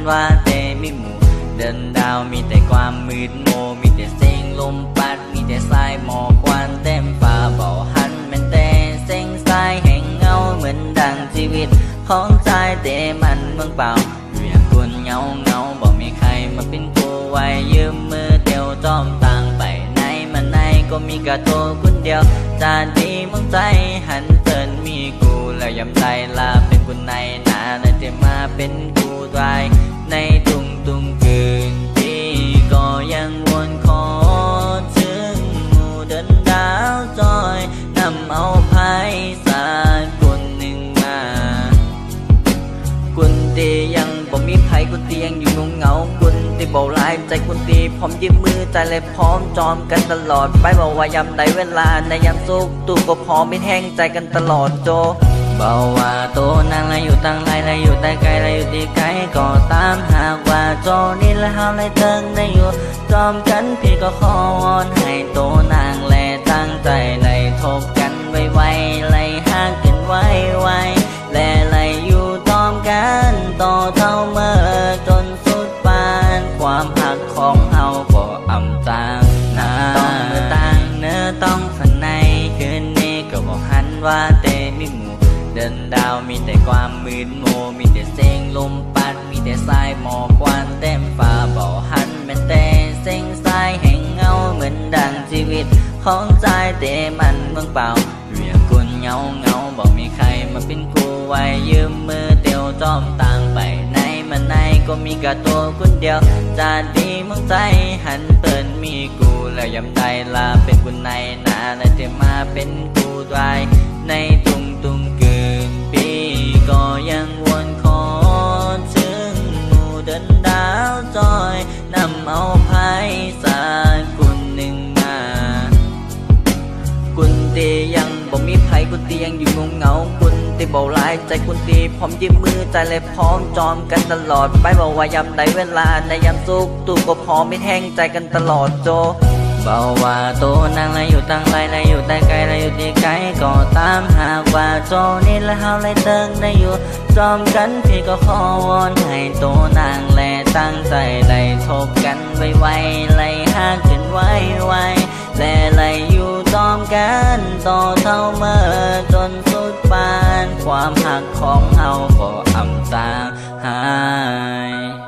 ว่าแต่มีหมู่เดินดาวมีแต่ความมืดโมมีแต่เสียงลมพัดมีแต่สายหมอกควันเต็มฟ้าเบาหันแม้แต่เสียงสายแห่งเงาเหมือนดังชีวิตของใจแต่มันเมืองเปล่าอยู่อย่างคนเงาบอกมีใครมาเป็นกูไว้ยืมมือเดียวจอมต่างไปไหนมาไหนก็มีกระตัวคนเดียวจานดีมึงใจหันเตือนมีกูแล้วยำใจลาเป็นคนในหนาและจะมาเป็นกูตายในตุงคืนที่ก็ยังวนขอถึงหมู่เดินดาวจอยนำเอาไพ่สาคนหนึ่งมาคุณตียังบ่มีไพ่คุณตียังอยู่เงาคุณตีเบาลายใจคุณตีพร้อมยิ้มมือใจเลยพร้อมจอมกันตลอดไปบอกว่ายามใดเวลาในยามสุขตู้ก็พร้อมไม่แห้งใจกันตลอดโจบอกว่าโตนางไรอยู่ตั้งไรไรอยู่แต่ไกลไรอยู่ที่ไกลก็ตามหากว่าโจนี่ละหาไรเติงได้อยู่จอมกันพี่ก็ขอวอนให้โตนางแลตั้งใจไรทบกันไวๆไรห่างกันไวๆและไรอยู่ตอมกันต่อเท่าเมื่อจนสุดปานความหักของเฮาก็อ่ำจางนาต้องเมื่อต่างเนื้อต้องฝันในคืนนี้ก็บอกหันว่าเตมีหมู่เดินดาวมีแต่ความมืดโมมีแต่เสียงลมพัดมีแต่สายหมอกควันเต็มฟ้าบ่หันแม้แต่เสียงสายแห่งเงาเหมือนดังชีวิตของใจแต่มันเมืองเปล่าเรียกคนเงาบอกมีใครมาเป็นกูไว้ยืมมือเตียวจอมต่างไปไหนมาไหนก็มีกระตัวคนเดียวจานดีมึงใจหันเปิดมีกูแล้วยำใจลาเป็นคนในหนาและจะมาเป็นกูตายในตุงคืนปีก็ยังวนขอถึงหมู่เดินดาวจอยนำเอาไพ่สากุลหนึ่งมากุนตียังบ่มีไพ่กุนตียังอยู่เงากุนตีเบาลายใจกุนตีพร้อมยิ้มมือใจเลยพร้อมจอมกันตลอดไปบอกว่ายามใดเวลาในยามสุขตู้ก็พร้อมไม่แห้งใจกันตลอดโจบอกว่าโตนางไรอยู่ตั้งไรไรอยู่แต่ไกลไรอยู่ที่ไกลก็ตามหากว่าโจนี่ละหาไรเติงได้อยู่จอมกันพี่ก็ขอวอนให้โตนางแลตั้งใจไรทบกันไวๆไรห่างกันไวๆและไรอยู่จอมกันต่อเท่าเมื่อจนสุดปานความหักของเฮาก็อ่ำจางหาย